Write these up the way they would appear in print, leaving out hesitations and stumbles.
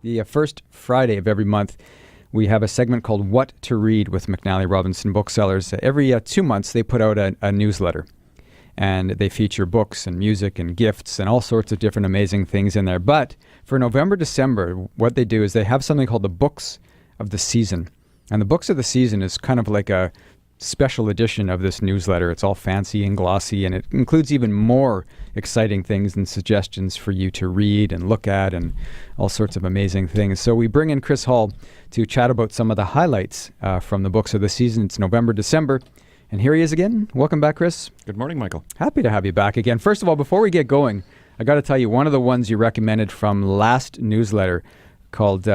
The first Friday of every month, we have a segment called What to Read with McNally Robinson Booksellers. Every 2 months, they put out a newsletter. And they feature books and music and gifts and all sorts of different amazing things in there. But for November, December, what they do is they have something called the Books of the Season. And the Books of the Season is kind of like a special edition of this newsletter. It's all fancy and glossy, and it includes even more exciting things and suggestions for you to read and look at and all sorts of amazing things. So we bring in Chris Hall to chat about some of the highlights from the Books of the Season. It's November, December. And here he is again. Welcome back, Chris. Good morning, Michael. Happy to have you back again. First of all, before we get going, I got to tell you, one of the ones you recommended from last newsletter called...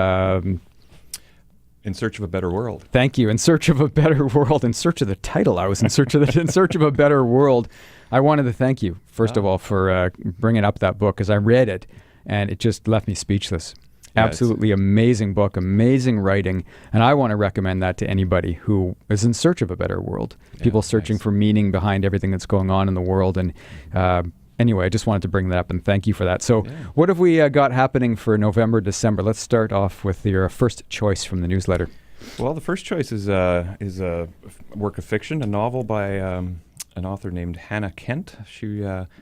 In Search of a Better World. Thank you. In Search of a Better World. In search of the title, I was in search of In Search of a Better World. I wanted to thank you, first of all, for bringing up that book, because I read it, and it just left me speechless. Yeah, absolutely amazing book, amazing writing, and I want to recommend that to anybody who is in search of a better world. People searching for meaning behind everything that's going on in the world. And anyway, I just wanted to bring that up, and thank you for that. So what have we got happening for November, December? Let's start off with your first choice from the newsletter. Well, the first choice is a work of fiction, a novel by an author named Hannah Kent.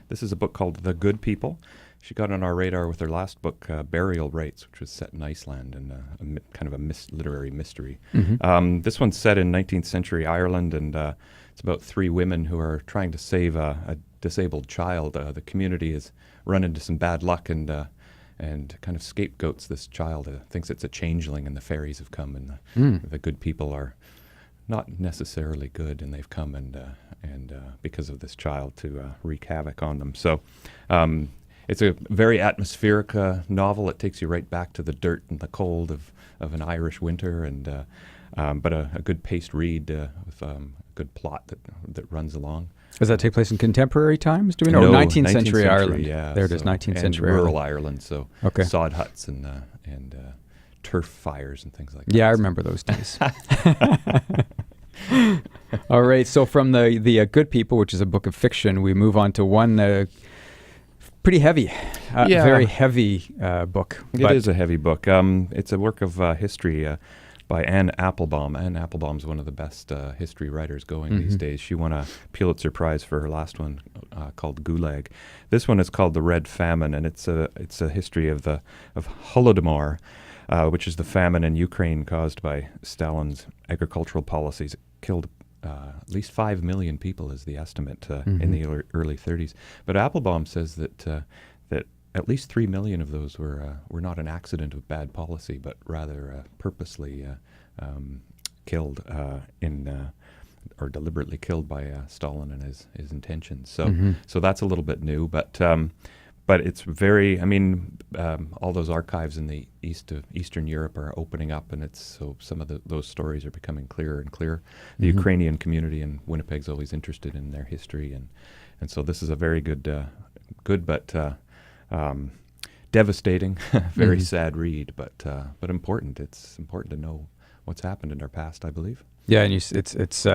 This is a book called The Good People. She got on our radar with her last book, Burial Rites, which was set in Iceland and kind of a literary mystery. Mm-hmm. This one's set in 19th century Ireland, and it's about 3 women who are trying to save a disabled child. The community has run into some bad luck and kind of scapegoats this child. Thinks it's a changeling, and the fairies have come, and the good people are not necessarily good, and they've come and because of this child to wreak havoc on them. So. It's a very atmospheric novel. It takes you right back to the dirt and the cold of an Irish winter, and but a good paced read with a good plot that runs along. Does that take place in contemporary times? Do we know? No, 19th century Ireland. Yeah, there it is, 19th century rural Ireland. So sod huts and turf fires and things like that. Yeah, I remember those days. All right, so from the Good People, which is a book of fiction, we move on to one pretty heavy, very heavy book. It is a heavy book. It's a work of history by Anne Applebaum. Anne Applebaum's one of the best history writers going these days. She won a Pulitzer Prize for her last one called Gulag. This one is called The Red Famine, and it's a history of Holodomor, which is the famine in Ukraine caused by Stalin's agricultural policies. It killed at least 5 million people is the estimate in the early 30s. But Applebaum says that at least 3 million of those were not an accident of bad policy, but rather purposely killed or deliberately killed by Stalin and his intentions. So that's a little bit new, but it's very, all those archives in the Eastern Europe are opening up, and so some of those stories are becoming clearer and clearer. The Ukrainian community in Winnipeg's always interested in their history, and so this is a very good but devastating, very sad read, but important. It's important to know what's happened in our past, I believe. Yeah, and it's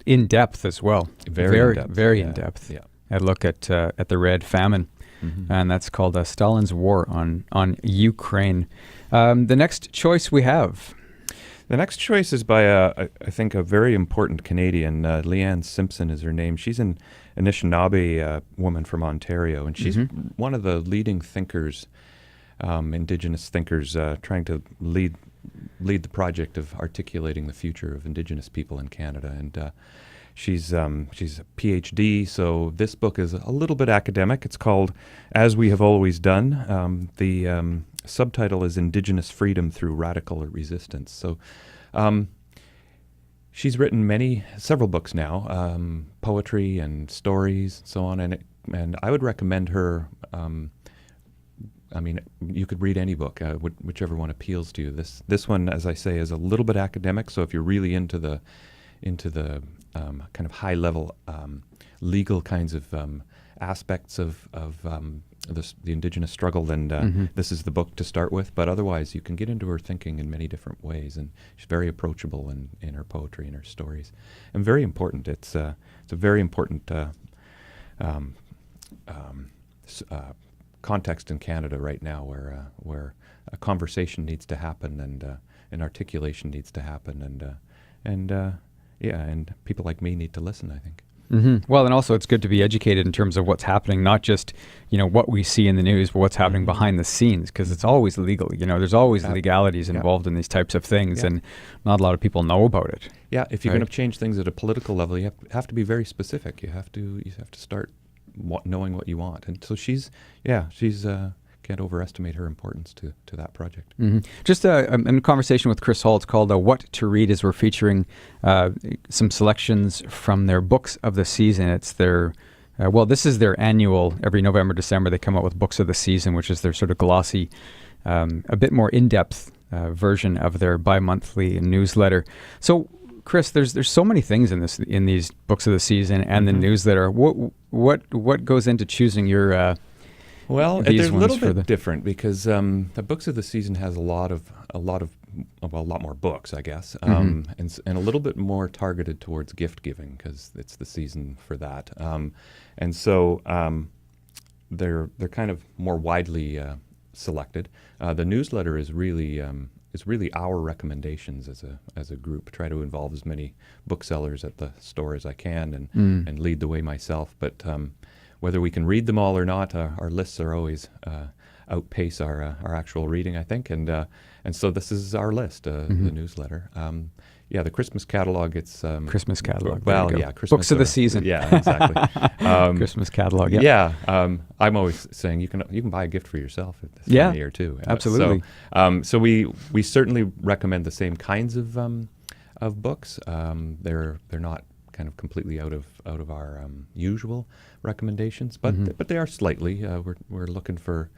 in depth as well. Very in depth. Yeah. A look at the Red Famine. And that's called Stalin's War on Ukraine. The next choice we have. The next choice is by, I think, a very important Canadian. Leanne Simpson is her name. She's an Anishinaabe woman from Ontario, and she's one of the leading thinkers, Indigenous thinkers, trying to lead the project of articulating the future of Indigenous people in Canada. And she's a PhD, so this book is a little bit academic. It's called As We Have Always Done. The subtitle is Indigenous Freedom Through Radical Resistance. So she's written several books now, poetry and stories and so on, and I would recommend her. You could read any book, whichever one appeals to you. This one, as I say, is a little bit academic, so if you're really into the kind of high-level legal kinds of aspects of the Indigenous struggle, then this is the book to start with. But otherwise, you can get into her thinking in many different ways, and she's very approachable in her poetry and her stories, and very important. It's a very important context in Canada right now where a conversation needs to happen and articulation needs to happen and people like me need to listen, I think. Well, and also it's good to be educated in terms of what's happening, not just, what we see in the news, but what's happening behind the scenes, because it's always legal. There's always legalities involved in these types of things, and not a lot of people know about it. Yeah, if you're going to change things at a political level, you have to be very specific. You have to start knowing what you want. And so she's can't overestimate her importance to that project. Just a conversation with Chris Hall. It's called What to Read, as we're featuring some selections from their books of the season. It's their, this is their annual, every November, December, they come out with books of the season, which is their sort of glossy, a bit more in-depth version of their bi-monthly newsletter. So, Chris, there's so many things in these books of the season and the newsletter. What goes into choosing your Well, they're a little bit different because the books of the season has a lot more books, I guess, and a little bit more targeted towards gift giving because it's the season for that, and so they're kind of more widely selected. The newsletter is really our recommendations as a group. Try to involve as many booksellers at the store as I can and lead the way myself, but. Whether we can read them all or not, our lists are always outpace our actual reading, I think, and so this is our list, the newsletter. The Christmas catalog. It's Christmas catalog. Well, yeah, Christmas books of the season. Yeah, exactly. Christmas catalog. Yeah. Yeah, I'm always saying you can buy a gift for yourself at this time of year too. Absolutely. So we certainly recommend the same kinds of books. They're not kind of completely out of our usual recommendations, but they are slightly. We're looking for.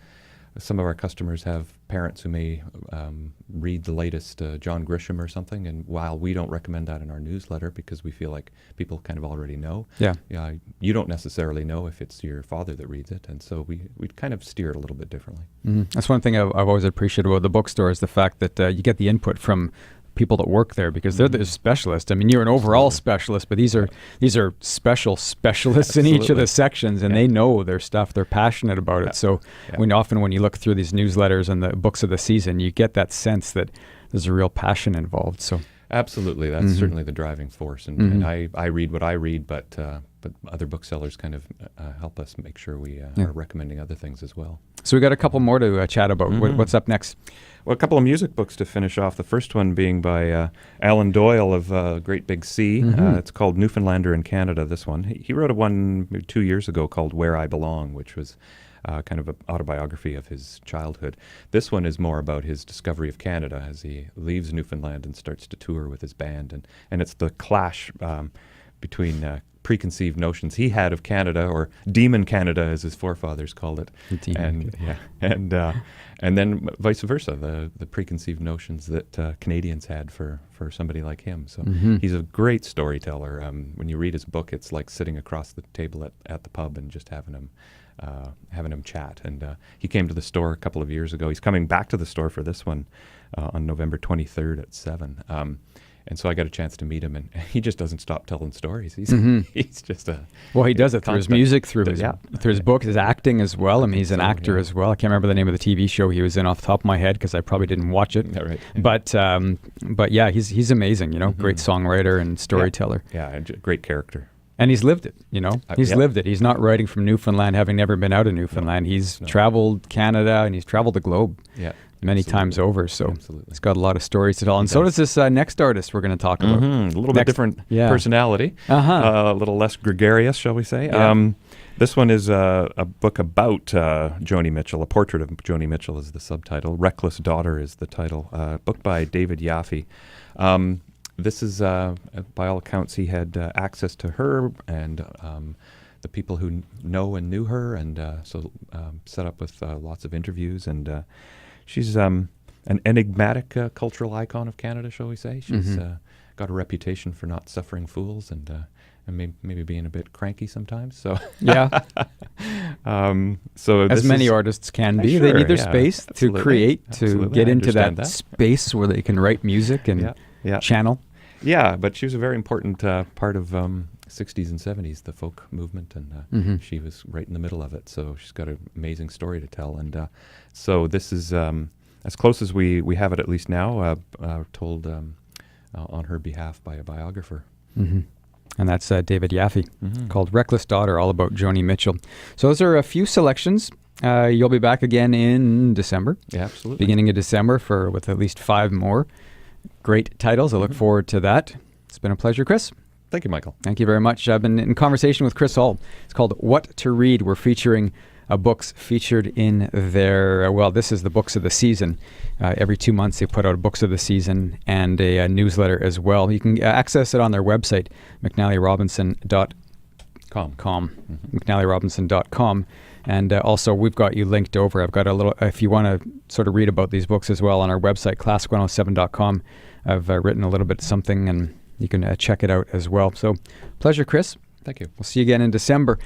Some of our customers have parents who may read the latest John Grisham or something, and while we don't recommend that in our newsletter because we feel like people kind of already know, you don't necessarily know if it's your father that reads it, and so we kind of steer it a little bit differently. That's one thing I've always appreciated about the bookstore is the fact that you get the input from people that work there because they're the specialists. I mean, you're an overall specialist, but these are specialists in each of the sections, and they know their stuff. They're passionate about it. So when you look through these newsletters and the books of the season, you get that sense that there's a real passion involved. So absolutely, that's certainly the driving force. And I read what I read, but other booksellers kind of help us make sure we are recommending other things as well. So we got a couple more to chat about. What's up next? Well, a couple of music books to finish off. The first one being by Alan Doyle of Great Big Sea. It's called Newfoundlander in Canada, this one. He wrote one maybe 2 years ago called Where I Belong, which was kind of an autobiography of his childhood. This one is more about his discovery of Canada as he leaves Newfoundland and starts to tour with his band. And it's the clash between preconceived notions he had of Canada, or Demon Canada as his forefathers called it, and then vice versa, the preconceived notions that Canadians had for somebody like him. So he's a great storyteller. When you read his book, it's like sitting across the table at the pub and just having him chat. And he came to the store a couple of years ago. He's coming back to the store for this one on November 23rd at 7. And so I got a chance to meet him, and he just doesn't stop telling stories. He's just a... Well, he does it through his music, through his book, his acting as well. I mean, he's an actor as well. I can't remember the name of the TV show he was in off the top of my head because I probably didn't watch it. Yeah, right. But yeah, he's amazing, great songwriter and storyteller. Yeah, great character. And he's lived it, He's lived it. He's not writing from Newfoundland, having never been out of Newfoundland. He's traveled Canada, and he's traveled the globe. Yeah. Many times over, so he's got a lot of stories to tell. And so does this next artist we're going to talk about. A little bit different personality, a little less gregarious, shall we say. Yeah. This one is a book about Joni Mitchell. A portrait of Joni Mitchell is the subtitle. Reckless Daughter is the title. Book by David Yaffe. This is, by all accounts, he had access to her and the people who know and knew her, and so set up with lots of interviews. And she's an enigmatic cultural icon of Canada, shall we say. She's got a reputation for not suffering fools and maybe being a bit cranky sometimes. So so as many artists can be, they need their space to create, to get into that space where they can write music and channel. Yeah, but she was a very important part of 60s and 70s, the folk movement, and she was right in the middle of it. So she's got an amazing story to tell. And so this is as close as we have it, at least now, told on her behalf by a biographer. Mm-hmm. And that's David Yaffe, called Reckless Daughter, all about Joni Mitchell. So those are a few selections. You'll be back again in December. Yeah, absolutely. Beginning of December with at least 5 more great titles. I look forward to that. It's been a pleasure, Chris. Thank you, Michael. Thank you very much. I've been in conversation with Chris Hall. It's called What to Read. We're featuring books featured in their, this is the Books of the Season. Every 2 months they put out Books of the Season and a newsletter as well. You can access it on their website, McNallyRobinson.com. McNallyRobinson.com. And also we've got you linked over. I've got a little, if you want to sort of read about these books as well, on our website, classic107.com. I've written a little bit something, and you can check it out as well. So pleasure, Chris. Thank you. We'll see you again in December.